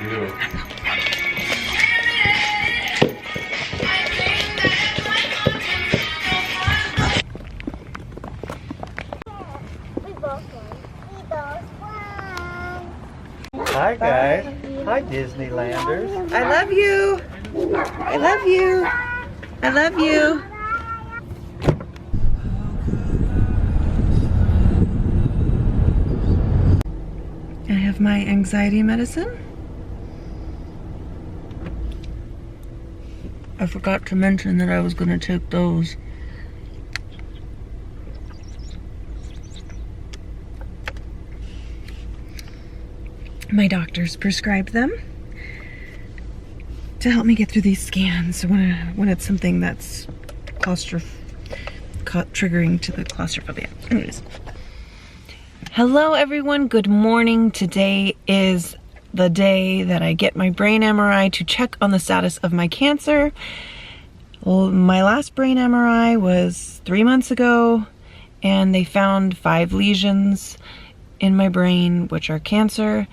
do. Hi guys. Hi Disneylanders. I love you. I love you. I love you. I have my anxiety medicine. I forgot to mention that I was going to take those. My doctors prescribed them to help me get through these scans when it's something that's triggering to the claustrophobia. Anyways. Hello everyone, good morning. Today is the day that I get my brain MRI to check on the status of my cancer. Well, my last brain MRI was 3 months ago, and they found 5 lesions in my brain, which are cancer,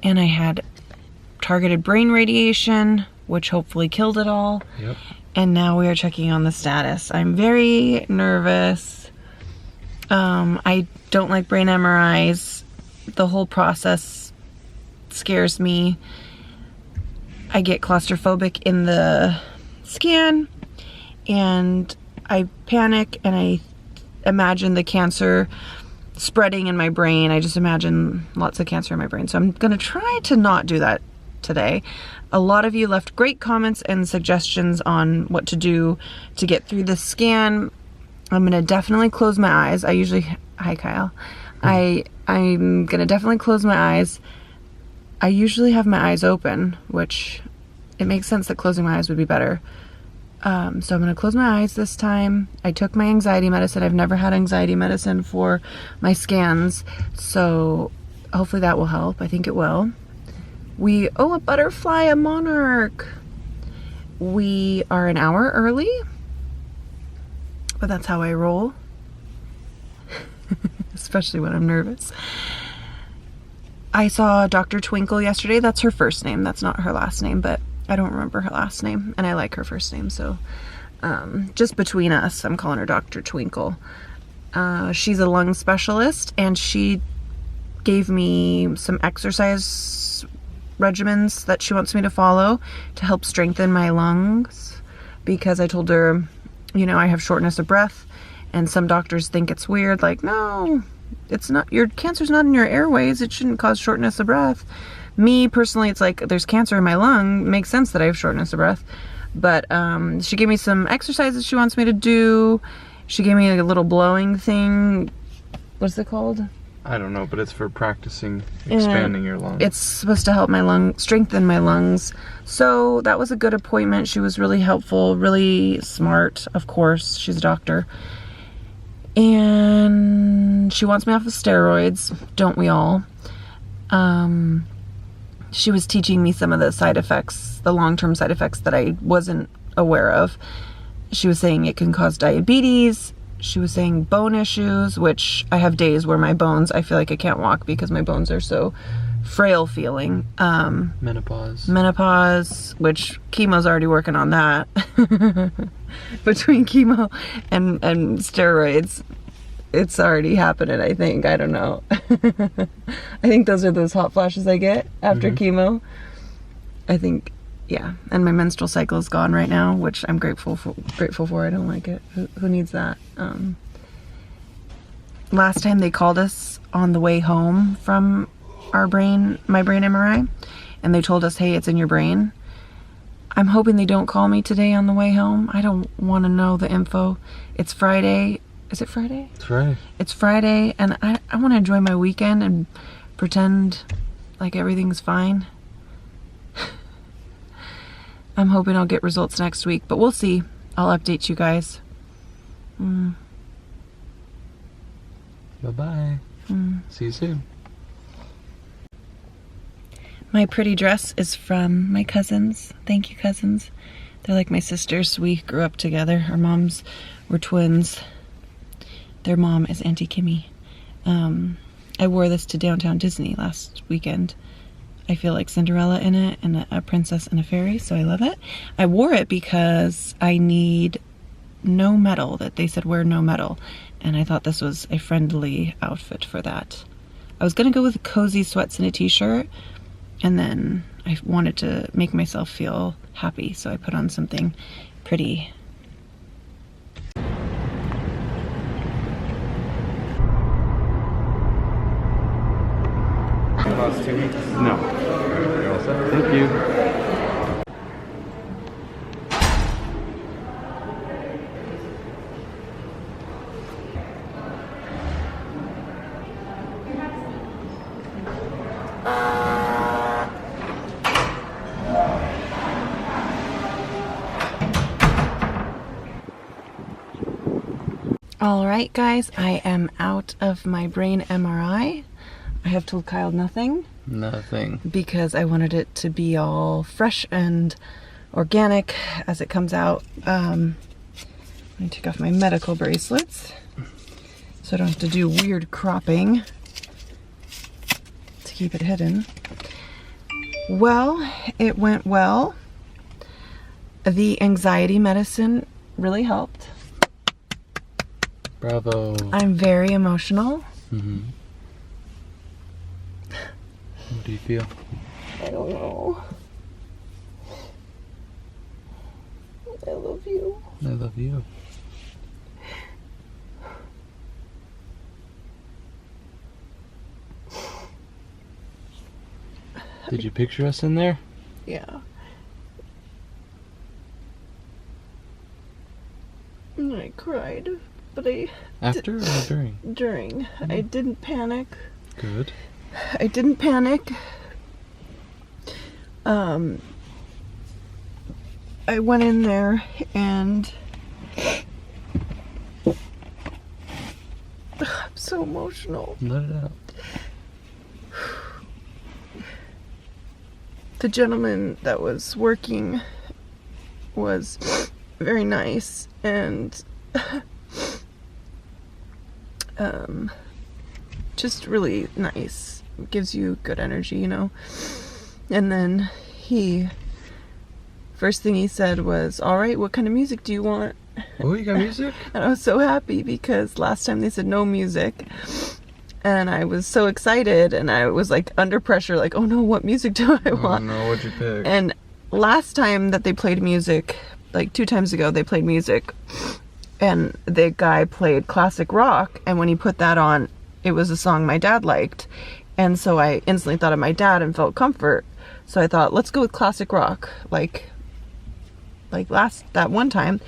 and I had targeted brain radiation, which hopefully killed it all. Yep. And now we are checking on the status. I'm very nervous. I don't like brain MRIs. The whole process scares me. I get claustrophobic in the scan, and I panic, and I imagine the cancer spreading in my brain. I just imagine lots of cancer in my brain. So I'm gonna try to not do that today. A lot of you left great comments and suggestions on what to do to get through the scan. I'm gonna definitely close my eyes. Hi Kyle. I'm gonna definitely close my eyes. I usually have my eyes open, which it makes sense that closing my eyes would be better. So I'm gonna close my eyes this time. I took my anxiety medicine. I've never had anxiety medicine for my scans, so hopefully that will help. I think it will. A butterfly, a monarch. We are an hour early, but that's how I roll, especially when I'm nervous. I saw Dr. Twinkle yesterday. That's her first name. That's not her last name, but I don't remember her last name, and I like her first name, so just between us, I'm calling her Dr. Twinkle. She's a lung specialist, and she gave me some exercise regimens that she wants me to follow to help strengthen my lungs, because I told her, you know, I have shortness of breath, and some doctors think it's weird, like, no, it's not, your cancer's not in your airways, it shouldn't cause shortness of breath. Me personally, it's like there's cancer in my lung. It makes sense that I have shortness of breath. But she gave me some exercises she wants me to do. She gave me a little blowing thing. What's it called? I don't know, but it's for practicing expanding your lungs. It's supposed to help my strengthen my lungs. So that was a good appointment. She was really helpful, really smart, of course. She's a doctor. And she wants me off of steroids. Don't we all? She was teaching me some of the side effects, the long-term side effects that I wasn't aware of. She was saying it can cause diabetes. She was saying bone issues, which I have days where my bones, I feel like I can't walk because my bones are so frail feeling. Menopause, which chemo's already working on that. Between chemo and steroids, it's already happening, I think. I don't know. I think those are those hot flashes I get after chemo. I think, yeah. And my menstrual cycle is gone right now, which I'm grateful for. I don't like it. Who needs that? Last time they called us on the way home from my brain MRI, and they told us, hey, it's in your brain. I'm hoping they don't call me today on the way home. I don't want to know the info. It's Friday. Is it Friday? It's Friday. It's Friday, and I want to enjoy my weekend and pretend like everything's fine. I'm hoping I'll get results next week, but we'll see. I'll update you guys. Bye-bye. See you soon. My pretty dress is from my cousins. Thank you, cousins. They're like my sisters. We grew up together. Our moms were twins. Their mom is Auntie Kimmy. I wore this to Downtown Disney last weekend. I feel like Cinderella in it and a princess and a fairy, so I love it. I wore it because I need no metal, that they said wear no metal, and I thought this was a friendly outfit for that. I was gonna go with cozy sweats and a t-shirt, and then I wanted to make myself feel happy, so I put on something pretty. Last 2 weeks? No. You're all set. Thank you. All right, guys, I am out of my brain MRI. I have told Kyle nothing. Nothing. Because I wanted it to be all fresh and organic as it comes out. Let me take off my medical bracelets so I don't have to do weird cropping to keep it hidden. Well, it went well. The anxiety medicine really helped. Bravo. I'm very emotional. Mm-hmm. What do you feel? I don't know. I love you. I love you. Did you picture us in there? Yeah. And I cried, but After or during? during. I didn't panic. Good. I didn't panic. I went in there and I'm so emotional. Let it out. The gentleman that was working was very nice and just really nice. Gives you good energy, you know. And then first thing he said was, all right, what kind of music do you want? Oh, you got music? And I was so happy because last time they said no music. And I was so excited and I was like under pressure, like, oh no, what music do I want? Oh no, what'd you pick? And last time that they played music, like 2 times ago, they played music and the guy played classic rock. And when he put that on, it was a song my dad liked. And so I instantly thought of my dad and felt comfort. So I thought, let's go with classic rock, like that one time,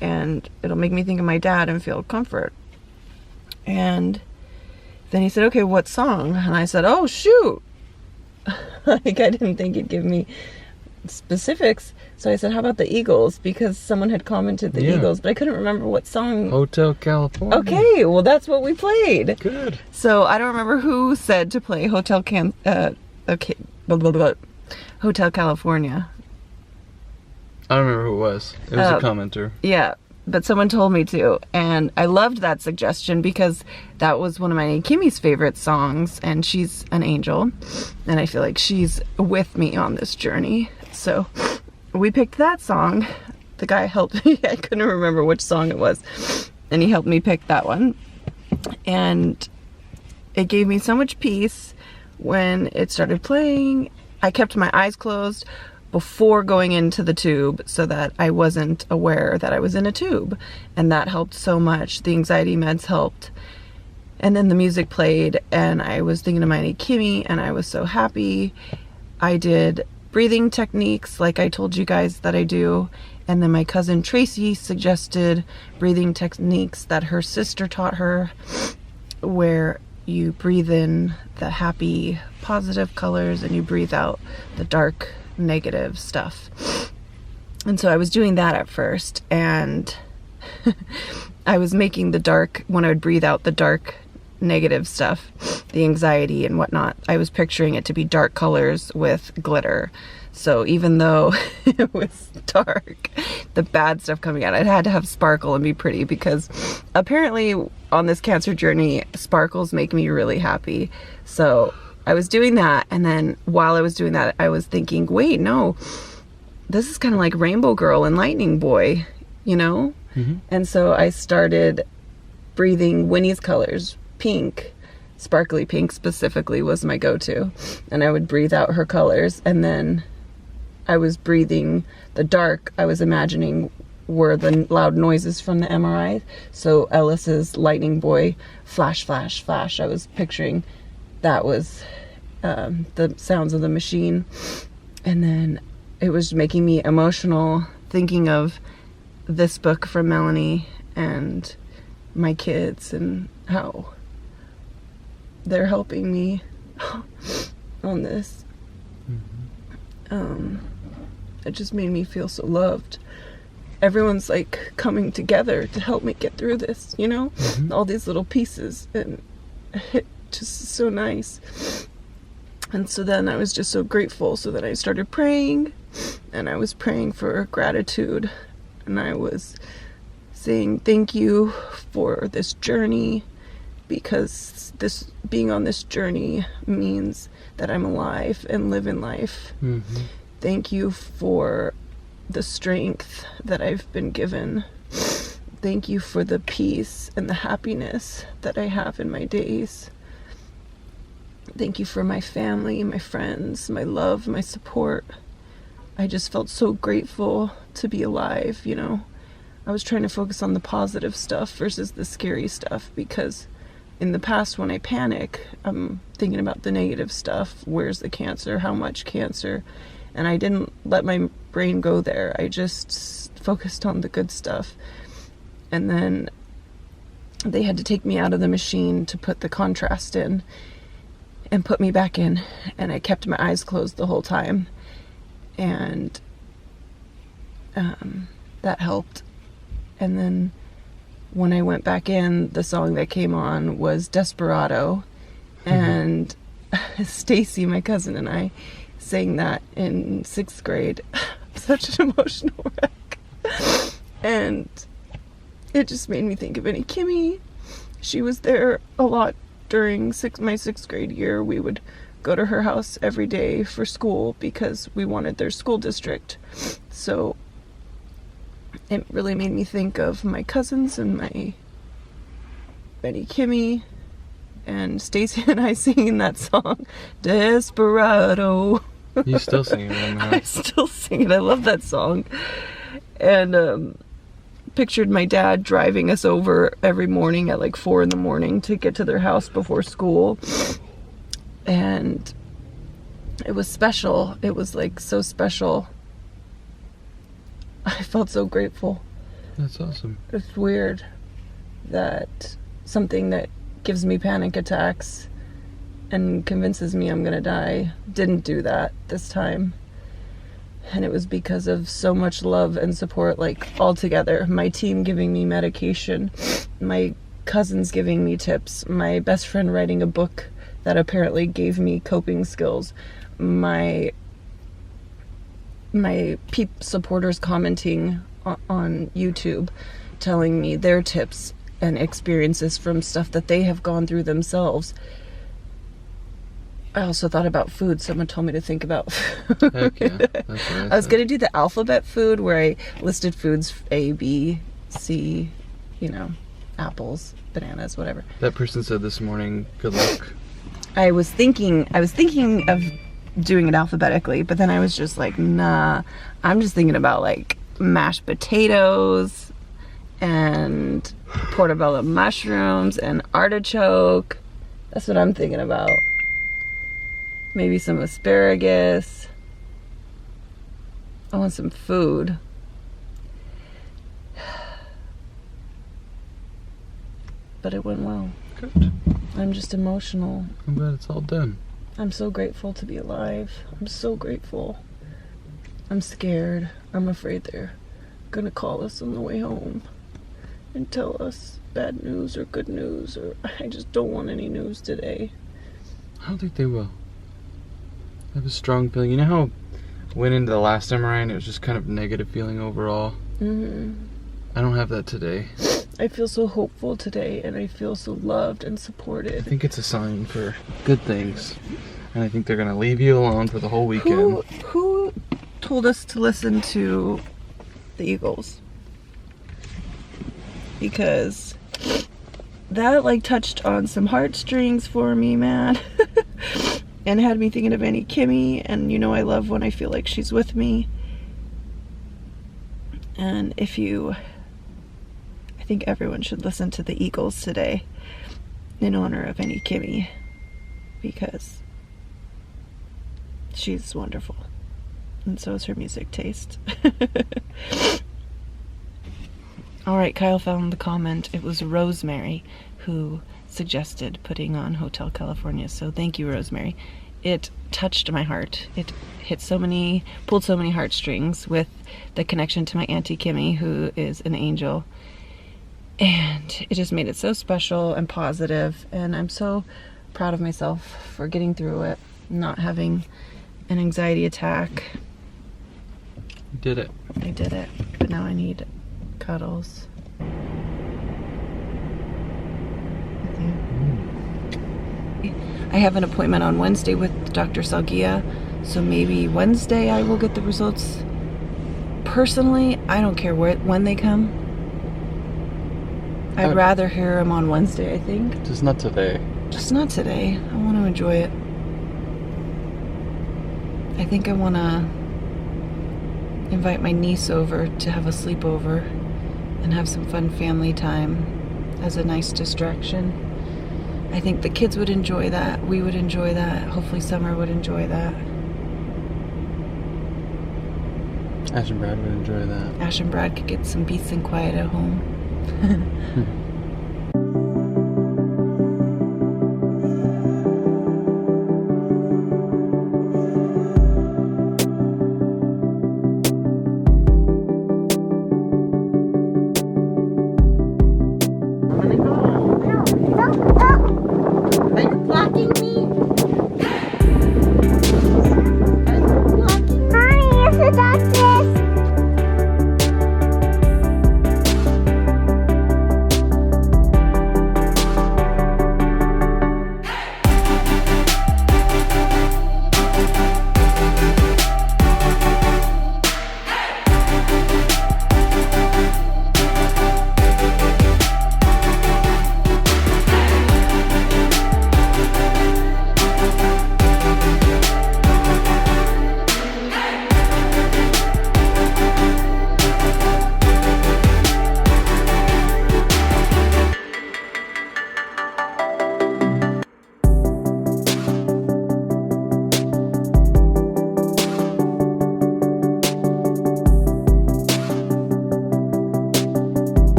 and it'll make me think of my dad and feel comfort. And then he said, okay, what song? And I said, oh, shoot. Like, I didn't think he'd give me specifics. So I said, how about the Eagles? Because someone had commented the Eagles, but I couldn't remember what song. Hotel California. Okay, well, that's what we played. Good. So I don't remember who said to play Hotel California. I don't remember who it was. It was a commenter. Yeah, but someone told me to, and I loved that suggestion because that was one of my Aunt Kimmy's favorite songs, and she's an angel, and I feel like she's with me on this journey. So we picked that song. The guy helped me. I couldn't remember which song it was, and he helped me pick that one. And it gave me so much peace when it started playing. I kept my eyes closed before going into the tube so that I wasn't aware that I was in a tube, and that helped so much. The anxiety meds helped, and then the music played and I was thinking of my Aunt Kimmy and I was so happy. I did breathing techniques like I told you guys that I do, and then my cousin Tracy suggested breathing techniques that her sister taught her, where you breathe in the happy positive colors and you breathe out the dark negative stuff. And so I was doing that at first, and I was making the dark, when I would breathe out the dark negative stuff, the anxiety and whatnot, I was picturing it to be dark colors with glitter. So even though it was dark, the bad stuff coming out, it had to have sparkle and be pretty, because apparently on this cancer journey, sparkles make me really happy. So I was doing that, and then while I was doing that, I was thinking, wait, no, this is kind of like Rainbow Girl and Lightning Boy, you know? Mm-hmm. And so I started breathing Winnie's colors. Pink, sparkly pink specifically, was my go-to. And I would breathe out her colors, and then I was breathing the dark. I was imagining were the loud noises from the MRI. So Ellis's Lightning Boy, flash, flash, flash. I was picturing that was the sounds of the machine. And then it was making me emotional thinking of this book from Melanie and my kids and how they're helping me on this. It just made me feel so loved. Everyone's like coming together to help me get through this, you know? All these little pieces, and it just so nice. And so then I was just so grateful. So then I started praying, and I was praying for gratitude, and I was saying thank you for this journey, because this being on this journey means that I'm alive and live in life. Thank you for the strength that I've been given. Thank you for the peace and the happiness that I have in my days. Thank you for my family, my friends, my love, my support. I just felt so grateful to be alive, you know. I was trying to focus on the positive stuff versus the scary stuff, because in the past when I panic, I'm thinking about the negative stuff. Where's the cancer? How much cancer? And I didn't let my brain go there. I just focused on the good stuff. And then they had to take me out of the machine to put the contrast in and put me back in. And I kept my eyes closed the whole time. And that helped. And then when I went back in, the song that came on was Desperado. And Stacy, my cousin, and I sang that in 6th grade. Such an emotional wreck. And it just made me think of Annie Kimmy. She was there a lot during my 6th grade year. We would go to her house every day for school because we wanted their school district. So it really made me think of my cousins and my Annie Kimmy and Stacy and I singing that song, Desperado. You still sing it right now. I still sing it. I love that song. And pictured my dad driving us over every morning at like 4 a.m. to get to their house before school. And it was special. It was like so special. I felt so grateful. That's awesome. It's weird that something that gives me panic attacks and convinces me I'm gonna die didn't do that this time. And it was because of so much love and support, like all together. My team giving me medication, my cousins giving me tips, my best friend writing a book that apparently gave me coping skills, my supporters commenting on YouTube, telling me their tips and experiences from stuff that they have gone through themselves. I also thought about food. Someone told me to think about food. Heck yeah. That's what I was going to do the alphabet food where I listed foods A, B, C, you know, apples, bananas, whatever. That person said this morning, good luck. I was thinking of doing it alphabetically, but then I was just like, nah, I'm just thinking about like mashed potatoes and portobello mushrooms and artichoke. That's what I'm thinking about. Maybe some asparagus. I want some food. But it went well. Good. I'm just emotional. I'm glad it's all done. I'm so grateful to be alive. I'm so grateful. I'm scared. I'm afraid they're gonna call us on the way home and tell us bad news or good news, or I just don't want any news today. I don't think they will. I have a strong feeling. You know how I went into the last MRI and it was just kind of negative feeling overall? Mm-hmm. I don't have that today. I feel so hopeful today, and I feel so loved and supported. I think it's a sign for good things. And I think they're gonna leave you alone for the whole weekend. Who told us to listen to the Eagles? Because that like touched on some heartstrings for me, man. And had me thinking of Annie Kimmy, and you know I love when I feel like she's with me. And I think everyone should listen to the Eagles today in honor of Annie Kimmy, because she's wonderful, and so is her music taste. Alright, Kyle found the comment. It was Rosemary who suggested putting on Hotel California, so thank you, Rosemary. It touched my heart. It pulled so many heartstrings with the connection to my Auntie Kimmy, who is an angel, and it just made it so special and positive, and I'm so proud of myself for getting through it, not having an anxiety attack. You did it. I did it, but now I need cuddles. I have an appointment on Wednesday with Dr. Salgia, so maybe Wednesday I will get the results. Personally, I don't care when they come. I'd rather hear them on Wednesday, I think. Just not today. Just not today. I want to enjoy it. I think I want to invite my niece over to have a sleepover and have some fun family time as a nice distraction. I think the kids would enjoy that. We would enjoy that. Hopefully Summer would enjoy that. Ash and Brad would enjoy that. Ash and Brad could get some peace and quiet at home.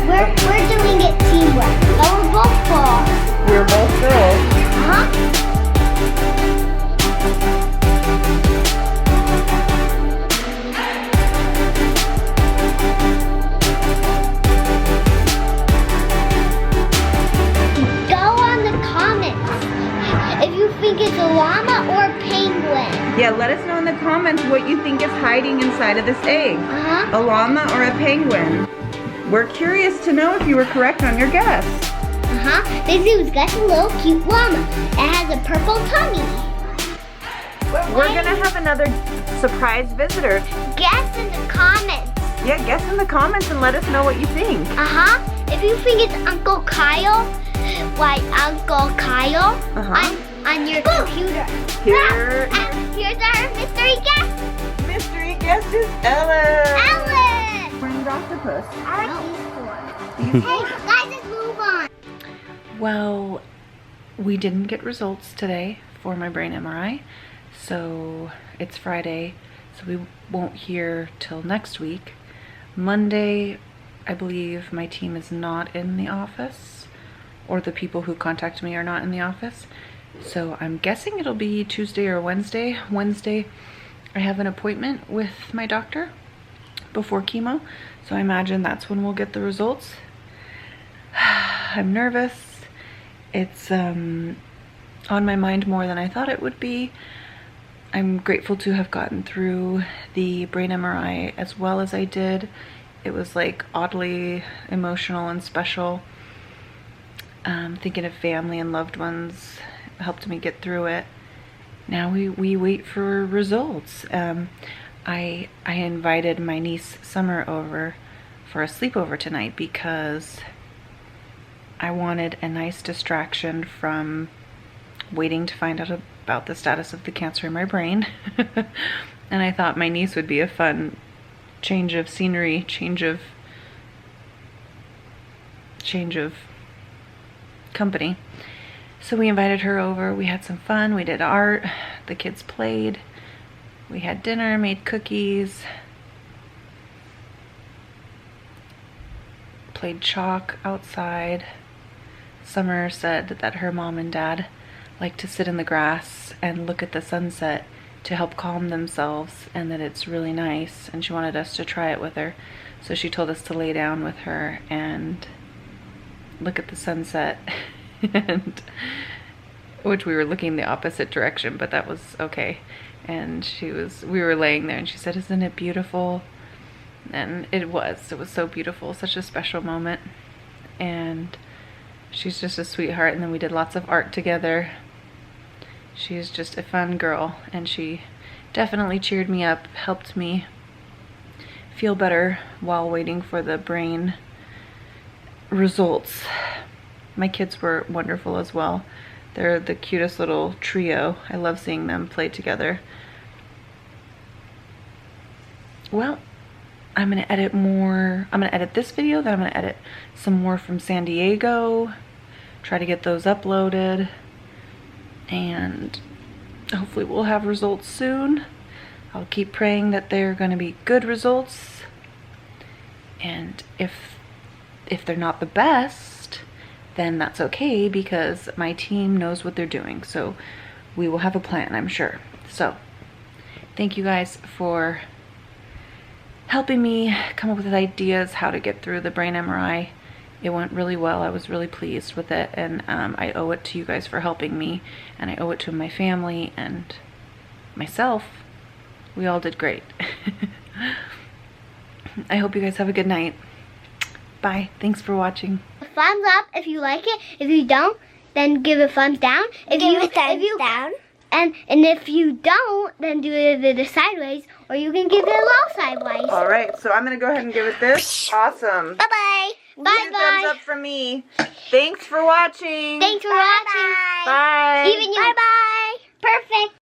We're doing it teamwork. But we're both girls. We're both girls. Go on the comments if you think it's a llama or a penguin. Yeah, let us know in the comments what you think is hiding inside of this egg. A llama or a penguin. We're curious to know if you were correct on your guess. This is got a little cute llama. It has a purple tummy. We're gonna have another surprise visitor. Guess in the comments. Yeah, guess in the comments and let us know what you think. If you think it's Uncle Kyle, like Uncle Kyle on your computer. And here's our mystery guest. Mystery guest is Ellen. Ellen! Bring octopus. I like these four. Hey, guys, let's move on. Well, we didn't get results today for my brain MRI, so it's Friday, so we won't hear till next week. Monday, I believe my team is not in the office, or the people who contact me are not in the office. So I'm guessing it'll be Tuesday or Wednesday. Wednesday, I have an appointment with my doctor before chemo. So I imagine that's when we'll get the results. I'm nervous. It's on my mind more than I thought it would be. I'm grateful to have gotten through the brain MRI as well as I did. It was like oddly emotional and special. Thinking of family and loved ones helped me get through it. Now we wait for results. I invited my niece Summer over for a sleepover tonight because I wanted a nice distraction from waiting to find out about the status of the cancer in my brain. And I thought my niece would be a fun change of scenery, change of company. So we invited her over. We had some fun. We did art. The kids played. We had dinner, made cookies, played chalk outside. Summer said that her mom and dad like to sit in the grass and look at the sunset to help calm themselves, and that it's really nice, and she wanted us to try it with her. So she told us to lay down with her and look at the sunset, and which we were looking the opposite direction, but that was okay. And we were laying there and she said, "Isn't it beautiful?" And it was so beautiful, such a special moment. And she's just a sweetheart. And then we did lots of art together. She's just a fun girl, and she definitely cheered me up, helped me feel better while waiting for the brain results. My kids were wonderful as well. They're the cutest little trio. I love seeing them play together. Well, I'm gonna edit more. I'm gonna edit this video, then I'm gonna edit some more from San Diego, try to get those uploaded, and hopefully we'll have results soon. I'll keep praying that they're gonna be good results, and if they're not the best, then that's okay, because my team knows what they're doing. So we will have a plan, I'm sure. So thank you guys for helping me come up with ideas how to get through the brain MRI. It went really well. I was really pleased with it, and I owe it to you guys for helping me, and I owe it to my family and myself. We all did great. I hope you guys have a good night. Bye. Thanks for watching. Thumbs up if you like it. If you don't, then give a thumbs down. If you down. And if you don't, then do it the sideways, or you can give it a low sideways. All right, so I'm gonna go ahead and give it this. Awesome. Bye-bye. Bye-bye. Thumbs up from me. Thanks for watching. Thanks for watching. Bye. Even you. Bye-bye. Perfect.